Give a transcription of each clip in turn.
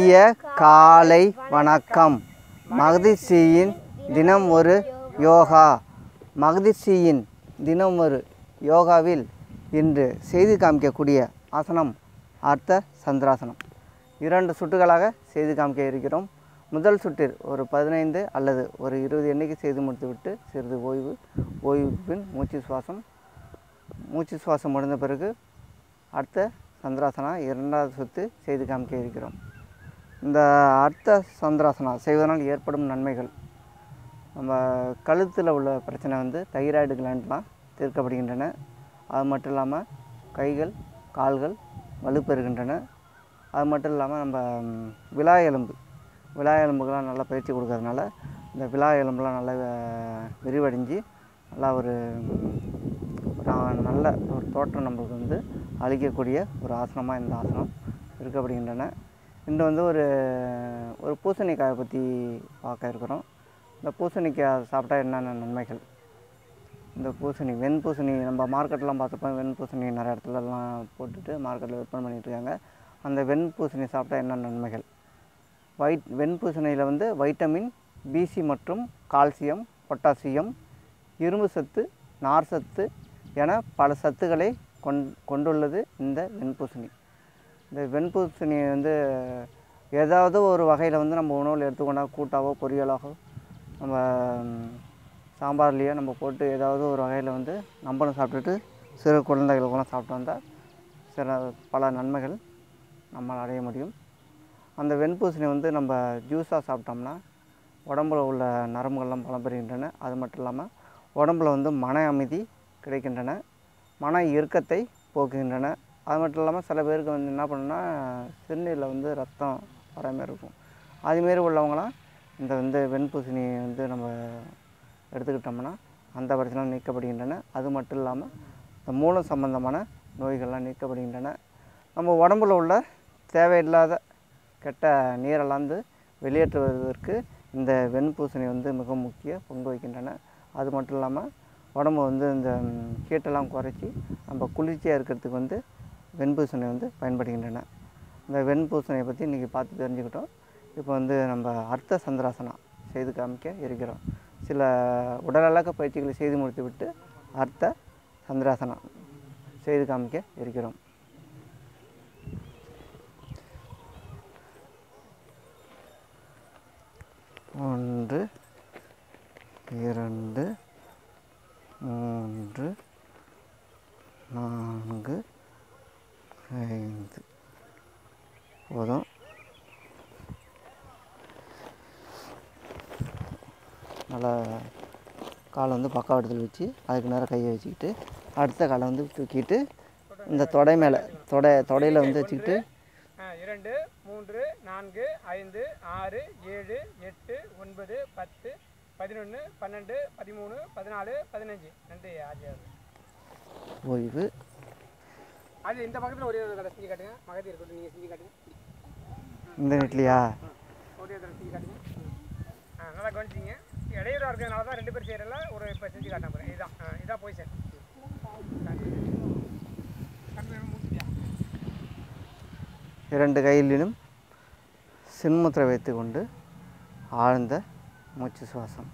இனிய காலை வணக்கம். மகதிஷியின் தினம் ஒரு யோகா. மகதிஷியின் தினம் ஒரு யோகாவில் இன்று செய்து காமிக்கக்கூடிய ஆசனம் அர்த்த சந்திராசனம். 2 சுட்டுகளாக செய்து காமிக்க இருக்கிறோம். முதல் சுற்றில் ஒரு 15 அல்லது ஒரு 20 எண்ணிக்கை செய்து முடித்துவிட்டு சிறிது ஓய்வுக்கு பின் மூச்சு சுவாசம் முடிந்த பிறகு அர்த்த சந்திராசனா 2வது சுற்று செய்து காமிக்க இருக்கிறோம். இந்த அர்த்த சந்திராசனா செய்வதனால் ஏற்படும் நன்மைகள், நம்ம கழுத்தில் உள்ள பிரச்சனை தைராய்டு கிளாண்ட்லாம் தீர்க்கப்படுகின்றன. அது மட்டும் இல்லாமல் கைகள் கால்கள் வலுப்பெறுகின்றன. அது மட்டும் இல்லாமல் நம்ம விலா எலும்புகள்லாம் நல்லா பயிற்சி கொடுக்கறதுனால இந்த விலா எலும்புலாம் நல்லா விரிவடைஞ்சு நல்லா ஒரு நல்ல ஒரு தோற்றம் நம்மளுக்கு அளிக்கக்கூடிய ஒரு ஆசனமாக இந்த ஆசனம் இருக்கப்படுகின்றன. இன்று ஒரு பூசணிக்காயை பற்றி பார்க்க இருக்கிறோம். இந்த பூசணிக்காய் சாப்பிட்டா என்னென்ன நன்மைகள், இந்த வெண்பூசணி நம்ம மார்க்கெட்லாம் பார்த்துப்போம். வெண்பூசணி நிறைய இடத்துலலாம் போட்டுட்டு மார்க்கெட்டில் விற்பனை பண்ணிகிட்ருக்காங்க. அந்த வெண்பூசணி சாப்பிட்டா என்னென்ன நன்மைகள், வெண்பூசணியில் வைட்டமின் பிசி மற்றும் கால்சியம், பொட்டாசியம், இரும்பு சத்து, நார் சத்து என பல சத்துக்களை கொண்டுள்ளது இந்த வெண்பூசணி. இந்த வெண்பூசணி ஏதாவது ஒரு வகையில் நம்ம உணவில் எடுத்துக்கொண்டால் கூட்டாவோ பொரியலாகவோ நம்ம சாம்பார்லேயோ நம்ம போட்டு ஏதாவது ஒரு வகையில் நம்மளும் சாப்பிட்டுட்டு சிறு குழந்தைகளுக்கெல்லாம் சாப்பிட்டு வந்தால் பல நன்மைகள் நம்மால் அடைய முடியும். அந்த வெண்பூசணி நம்ம ஜூஸாக சாப்பிட்டோம்னா உடம்பில் உள்ள நரம்புகள்லாம் பலம் பெறுகின்றன. அது மட்டும் இல்லாமல் உடம்பில் மன அமைதி கிடைக்கின்றன, மன இறுக்கத்தை போக்குகின்றன. அது மட்டும் இல்லாமல் சில பேருக்கு என்ன பண்ணுன்னா சிறுநீரில் ரத்தம் வர மாதிரி இருக்கும். அதுமாரி உள்ளவங்களாம் இந்த வெண்பூசணி நம்ம எடுத்துக்கிட்டோம்னா அந்த பிரச்சனை நீக்கப்படுகின்றன. அது மட்டும் இல்லாமல் இந்த மூலம் சம்பந்தமான நோய்கள்லாம் நீக்கப்படுகின்றன. நம்ம உடம்பில் உள்ள தேவையில்லாத கெட்ட நீரெல்லாம் வெளியேற்றுவதற்கு இந்த வெண்பூசணி மிக முக்கிய பங்கு வகிக்கின்றன. அது மட்டும் இல்லாமல் உடம்பு இந்த ஹீட்டெல்லாம் குறைச்சி நம்ம குளிர்ச்சியாக இருக்கிறதுக்கு வெண்பூசணி பயன்படுகின்றன. இந்த வெண்பூசணியை பற்றி இன்றைக்கி பார்த்து தெரிஞ்சுக்கிட்டோம். இப்போ நம்ம அர்த்த சந்திராசனா செய்து காமிக்க இருக்கிறோம். சில உடலழக பயிற்சிகளை செய்து முடித்து விட்டு அர்த்த சந்திராசனா செய்து காமிக்க இருக்கிறோம். ஒன்று, 2, 3, 4, 5 போதும். நல்லா காலை பக்கவாட்டத்தில் வச்சு அதுக்கு நேரம் கையை வச்சுக்கிட்டு அடுத்த காலை தூக்கிட்டு இந்த தொடை மேலே தொடையில் வச்சுக்கிட்டு 2, 3, 4, 5, 6, 7, 8, 9, 10, 11, 12, 13, 14, 15. நன்றி ஆஜியார். ஓய்வு. அது இந்த பக்கத்தில் ஒரே ஒரு தடவை செஞ்சு காட்டுங்க. மகதி இருக்கட்டும், நீங்கள் செஞ்சு காட்டுங்க. இந்த நெட்லையா ஒரே தடவை செஞ்சு காட்டுங்க. நல்லா கவனிச்சிங்க. இடையூறாக இருக்கிறதுனால தான் 2 பேர் செய்கிறல ஒரு இப்போ செஞ்சு காட்டினா போகிறேன். இதான் பொசிஷன். 2 கையிலும் சின்முத்திரை வைத்து கொண்டு ஆழ்ந்த மூச்சு சுவாசம்.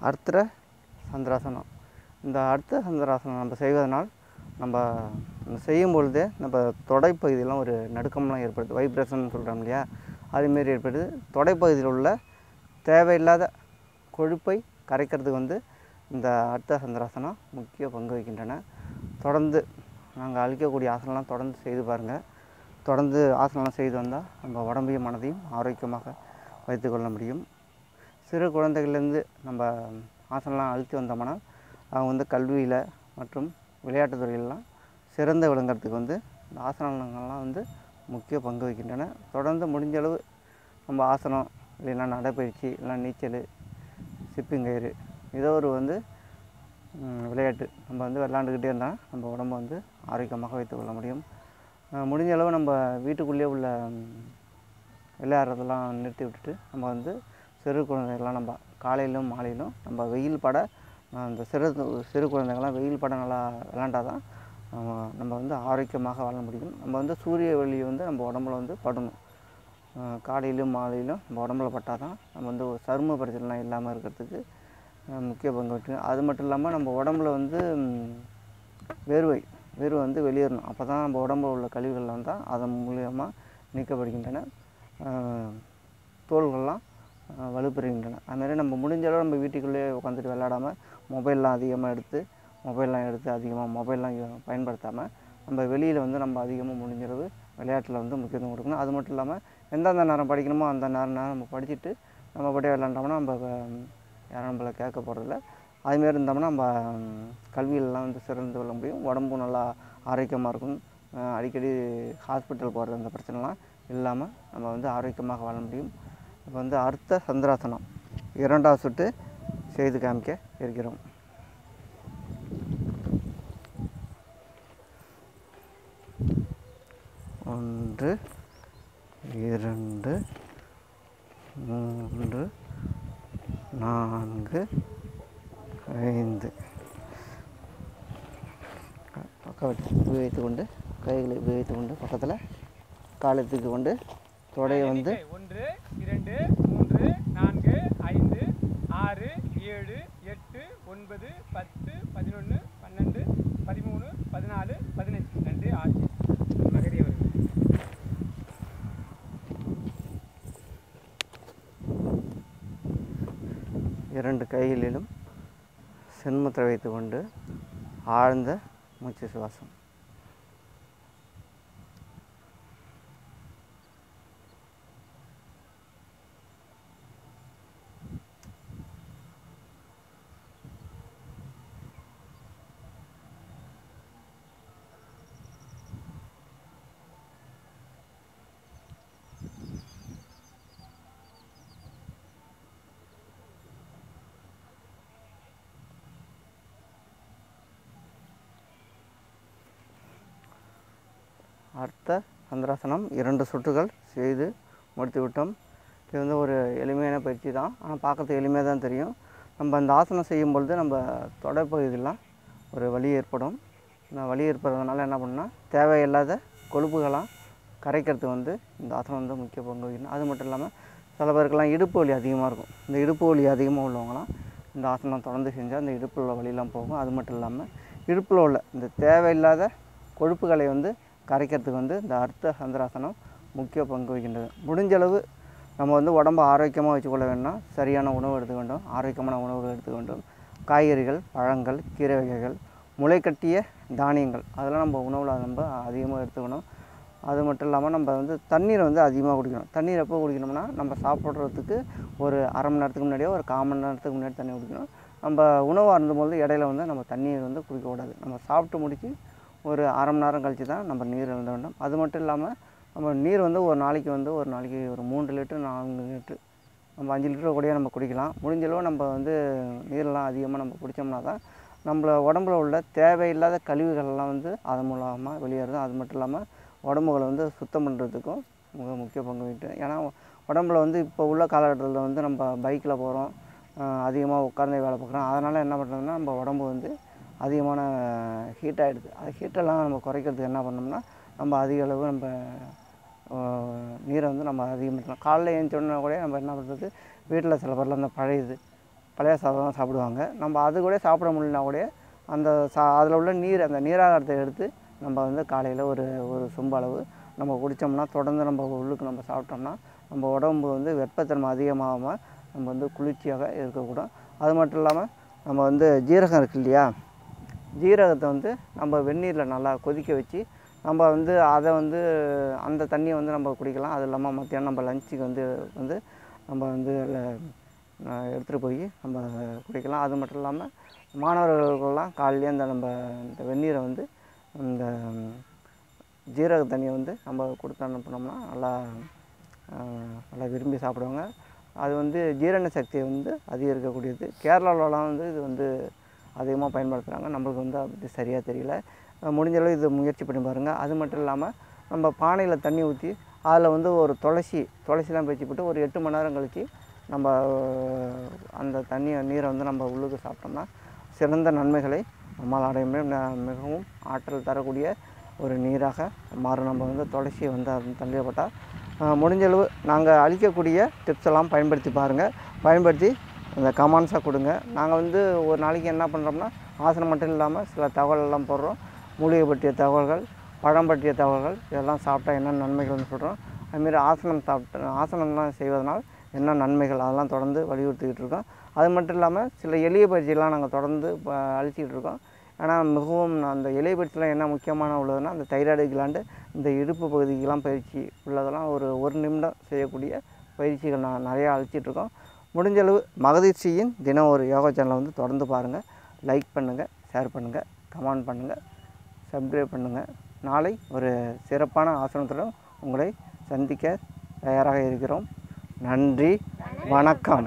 அர்த்த சந்திராசனம். இந்த அர்த்த சந்திராசனம் நம்ம செய்வதனால் நம்ம செய்யும் பொழுதே நம்ம தொடைப்பகுதியெல்லாம் ஒரு நடுக்கம்லாம் ஏற்படுது, வைப்ரேஷன் சொல்கிறோம் இல்லையா, அதுமாரி ஏற்படுது. தொடைப்பகுதியில் உள்ள தேவையில்லாத கொழுப்பை கரைக்கிறதுக்கு இந்த அர்த்த சந்திராசனம் முக்கிய பங்கு வகிக்கின்றன. தொடர்ந்து நாங்கள் அளிக்கக்கூடிய ஆசனம்லாம் தொடர்ந்து செய்து பாருங்கள். தொடர்ந்து ஆசனம்லாம் செய்து வந்தால் நம்ம உடம்பையும் மனதையும் ஆரோக்கியமாக வைத்துக்கொள்ள முடியும். சிறு குழந்தைகள்லேருந்து நம்ம ஆசனம்லாம் அழுத்தி வந்தோம்னா அவங்க கல்வியில் மற்றும் விளையாட்டுத் துறையிலலாம் சிறந்து விளங்குறதுக்கு இந்த ஆசனங்கள்லாம் முக்கிய பங்கு வகிக்கின்றன. தொடர்ந்து முடிஞ்சளவு நம்ம ஆசனம் இல்லைன்னா நடைப்பயிற்சி இல்லைன்னா நீச்சல் சிப்பிங் கயிறு ஏதோ ஒரு வந்து விளையாட்டு நம்ம வந்து விளாண்டுக்கிட்டே இருந்தால் நம்ம உடம்பை வந்து ஆரோக்கியமாக வைத்துக்கொள்ள முடியும். முடிஞ்ச அளவு நம்ம வீட்டுக்குள்ளேயே உள்ள விளையாடுறதெல்லாம் நிறுத்தி விட்டுட்டு நம்ம வந்து சிறு குழந்தைகள்லாம் நம்ம காலையிலும் மாலையிலும் நம்ம வெயில் பட அந்த சிறு குழந்தைகள்லாம் வெயில் பட நல்லா விளாண்டால் தான் நம்ம வந்து ஆரோக்கியமாக வாழ முடியும். நம்ம வந்து சூரிய ஒளி வந்து நம்ம உடம்புல வந்து படணும். காலையிலும் மாலையிலும் நம்ம உடம்புல பட்டால் தான் நம்ம வந்து ஒரு சரும பிரச்சனைலாம் இல்லாமல் இருக்கிறதுக்கு முக்கிய பங்கு வகிக்கும். அது மட்டும் இல்லாமல் நம்ம உடம்புல வந்து வேர்வை வந்து வெளியேறணும். அப்போ தான் நம்ம உடம்புல உள்ள கழிவுகள் வந்தால் அதன் மூலியமாக நீக்கப்படுகின்றன, தோள்கள்லாம் வலுப்பெறுகின்றன. அதுமாதிரி நம்ம முடிஞ்ச அளவு நம்ம வீட்டுக்குள்ளேயே உட்காந்துட்டு விளையாடாமல் மொபைல்லாம் எடுத்து அதிகமாக மொபைல்லாம் பயன்படுத்தாமல் நம்ம வெளியில் வந்து நம்ம அதிகமாக முடிஞ்சளவு விளையாட்டில் வந்து முக்கியத்துவம் கொடுக்கணும். அது மட்டும் இல்லாமல் எந்தெந்த நேரம் படிக்கணுமோ அந்த நேரம் நம்ம படிச்சுட்டு நம்ம பாட்டே விளையாண்டோம்னா நம்ம யாரும் நம்மளை கேட்க போகிறதில்ல. அதுமாரி இருந்தோம்னா நம்ம கல்வியிலலாம் வந்து சிறந்து கொள்ள முடியும். உடம்பும் நல்லா ஆரோக்கியமாக இருக்கும். அடிக்கடி ஹாஸ்பிட்டல் போகிற அந்த பிரச்சனைலாம் இல்லாமல் நம்ம வந்து ஆரோக்கியமாக வாழ முடியும். இப்போ வந்து அர்த்த சந்திராசனம் 2வது சுட்டு செய்து காமிக்க இருக்கிறோம். ஒன்று, 2, 3, 4, 5 பக்கம் உபயோகித்து கொண்டு கைகளை உபயோகித்து கொண்டு பக்கத்தில் காலத்துக்கு கொண்டு தொடையை வந்து 1 2 3 4 5 6 7 8 9 10 11 12 13 14 15 2 ஆச்சு மகரி அவர்கள். இரண்டு கைகளிலும் சென்முத்திரை வைத்து கொண்டு ஆழ்ந்த மூச்சு சுவாசம். அர்த்த சந்திராசனம் 2 சுற்றுகள் செய்து முடித்து விட்டோம். இது வந்து ஒரு எளிமையான பயிற்சி தான், ஆனால் பார்க்கறதுக்கு எளிமையாக தான் தெரியும். நம்ம அந்த ஆசனம் செய்யும் பொழுது நம்ம தொடைப்பகுதியெல்லாம் ஒரு வலி ஏற்படும். இந்த வலி ஏற்படுறதுனால என்ன பண்ணால் தேவையில்லாத கொழுப்புகளாம் கரைக்கிறதுக்கு வந்து இந்த ஆசனம் வந்து முக்கிய பங்கு வகிக்கணும். அது மட்டும் இல்லாமல் சில பேருக்கெல்லாம் இடுப்பு வலி அதிகமாக இருக்கும். இந்த இடுப்பு வலி அதிகமாக உள்ளவங்களாம் இந்த ஆசனம் தொடர்ந்து செஞ்சால் அந்த இடுப்பில் உள்ள வலியெல்லாம் போகும். அது மட்டும் இல்லாமல் இடுப்பில் உள்ள இந்த தேவையில்லாத கொழுப்புகளை வந்து கரைக்கிறதுக்கு வந்து இந்த அர்த்த சந்திராசனம் முக்கிய பங்கு வகிக்கின்றது. முடிஞ்சளவு நம்ம வந்து உடம்பை ஆரோக்கியமாக வச்சுக்கொள்ள வேணும்னா சரியான உணவு எடுத்துக்க வேண்டும், ஆரோக்கியமான உணவுகள் எடுத்துக்க வேண்டும். காய்கறிகள், பழங்கள், கீரை வகைகள், முளைக்கட்டிய தானியங்கள் அதெல்லாம் நம்ம உணவில் நம்ம அதிகமாக எடுத்துக்கணும். அது மட்டும் இல்லாமல் நம்ம வந்து தண்ணீரை வந்து அதிகமாக குடிக்கணும். தண்ணீர் எப்போ குடிக்கணும்னா நம்ம சாப்பிட்றதுக்கு ஒரு அரை மணி நேரத்துக்கு முன்னாடியோ ஒரு 1/4 மணி நேரத்துக்கு முன்னாடி தண்ணி குடிக்கணும். நம்ம உணவு அருந்தும்போது இடையில வந்து நம்ம தண்ணீர் வந்து குடிக்கக்கூடாது. நம்ம சாப்பிட்டு முடித்து ஒரு அரை மணி நேரம் கழித்து தான் நம்ம நீர் அருந்த வேண்டும். அது மட்டும் இல்லாமல் நம்ம நீர் வந்து ஒரு நாளைக்கு ஒரு 3 லிட்டர் 4 லிட்டர் நம்ம 5 லிட்டர் கூடயே நம்ம குடிக்கலாம். முடிஞ்சளவு நம்ம வந்து நீரெல்லாம் அதிகமாக நம்ம குடித்தோம்னா தான் நம்மள உடம்புல உள்ள தேவையில்லாத கழிவுகள்லாம் வந்து அதன் மூலமாக வெளியேறுது. அது மட்டும் இல்லாமல் உடம்புகளை வந்து சுத்தம் பண்ணுறதுக்கும் மிக முக்கிய பங்கு வகிக்குது. ஏன்னா உடம்புல வந்து இப்போ உள்ள காலகட்டத்தில் வந்து நம்ம பைக்கில் போகிறோம், அதிகமாக உட்கார்ந்தே வேலை பார்க்குறோம். அதனால் என்ன பண்ணுறதுன்னா நம்ம உடம்பு வந்து அதிகமான ஹீட் ஆகிடுது. அது ஹீட்டெல்லாம் நம்ம குறைக்கிறதுக்கு என்ன பண்ணோம்னா நம்ம அதிக அளவு நம்ம நீரை வந்து நம்ம அதிகப்படுத்தலாம். காலைல எழுந்தோடனே கூட நம்ம என்ன பண்ணுறது, வீட்டில் சில பேரில் அந்த பழைய சாதம் சாப்பிடுவாங்க. நம்ம அது கூட சாப்பிட முடியலனா கூட அந்த அதில் உள்ள அந்த நீராகாரத்தை எடுத்து நம்ம வந்து காலையில் ஒரு சொம்பு அளவு நம்ம குடித்தோம்னா தொடர்ந்து நம்ம உள்ளுக்கு நம்ம சாப்பிட்டோம்னா நம்ம உடம்பு வந்து வெப்பத்தன்மை அதிகமாகாமல் நம்ம வந்து குளிர்ச்சியாக இருக்கக்கூடும். அது மட்டும் இல்லாமல் நம்ம வந்து ஜீரகம் இருக்குது இல்லையா, ஜீரகத்தை வந்து நம்ம வெந்நீரில் நல்லா கொதிக்க வச்சு நம்ம வந்து அதை வந்து அந்த தண்ணியை வந்து நம்ம குடிக்கலாம். அது இல்லாமல் மத்தியானம் நம்ம லஞ்சுக்கு வந்து நம்ம வந்து எடுத்துகிட்டு போய் நம்ம குடிக்கலாம். அது மட்டும் இல்லாமல் மாணவர்களுக்கெல்லாம் காலையிலே இந்த வெந்நீரை வந்து இந்த ஜீரக தண்ணியை வந்து நம்ம கொடுத்து அனுப்பினோம்னா நல்லா நல்லா விரும்பி சாப்பிடுவாங்க. அது வந்து ஜீரண சக்தியை வந்து அதிகரிக்கக்கூடியது. கேரளாவிலலாம் வந்து இது வந்து அதிகமாக பயன்படுத்துகிறாங்க. நம்மளுக்கு வந்து அது சரியாக தெரியல. முடிஞ்சளவு இது முயற்சி பண்ணி பாருங்கள். அது மட்டும் இல்லாமல் நம்ம பானையில் தண்ணி ஊற்றி அதில் வந்து ஒரு துளசிலாம் வச்சு போட்டு ஒரு 8 மணி நேரம் கழித்து நம்ம அந்த நீரை வந்து நம்ம உள்ளுக்கு சாப்பிட்டோம்னா சிறந்த நன்மைகளை நம்மால் அடைய முடியும். மிகவும் ஆற்றல் தரக்கூடிய ஒரு நீராக மாறும். நம்ம வந்து துளசியை வந்து அது தள்ளியப்பட்டால் முடிஞ்சளவு நாங்கள் அளிக்கக்கூடிய டிப்ஸ் எல்லாம் பயன்படுத்தி பாருங்கள். பயன்படுத்தி அந்த கமெண்ட்ஸாக கொடுங்க. நாங்கள் வந்து ஒரு நாளைக்கு என்ன பண்ணுறோம்னா ஆசனம் மட்டும் இல்லாமல் சில தகவலெல்லாம் போடுறோம். மூலிகை பற்றிய தகவல்கள், பழம் பற்றிய தகவல்கள், இதெல்லாம் சாப்பிட்டா என்ன நன்மைகள்னு சொல்கிறோம். அதுமாரி ஆசனம்லாம் செய்வதனால் என்ன நன்மைகள் அதெல்லாம் தொடர்ந்து வலியுறுத்திக்கிட்டு இருக்கோம். அது மட்டும் இல்லாமல் சில எளிய பயிற்சியெல்லாம் நாங்கள் தொடர்ந்து அளிச்சிக்கிட்டு இருக்கோம். ஆனால் மிகவும் அந்த எளிய பயிற்சியெலாம் என்ன முக்கியமான உள்ளதுன்னா அந்த தைராய்டு கிளாண்டு, இந்த இடுப்பு பகுதிக்கெலாம் பயிற்சி உள்ளதெல்லாம் ஒரு நிமிடம் செய்யக்கூடிய பயிற்சிகள் நான் நிறையா அளிச்சிட்ருக்கோம். முடிஞ்சளவு மகதீர்ச்சியின் தினம் ஒரு யோகா சேனலை வந்து தொடர்ந்து பாருங்கள். லைக் பண்ணுங்கள், ஷேர் பண்ணுங்கள், கமெண்ட் பண்ணுங்கள், சப்ஸ்கிரைப் பண்ணுங்கள். நாளை ஒரு சிறப்பான ஆசனத்துடன் உங்களை சந்திக்க தயாராக இருக்கிறோம். நன்றி, வணக்கம்.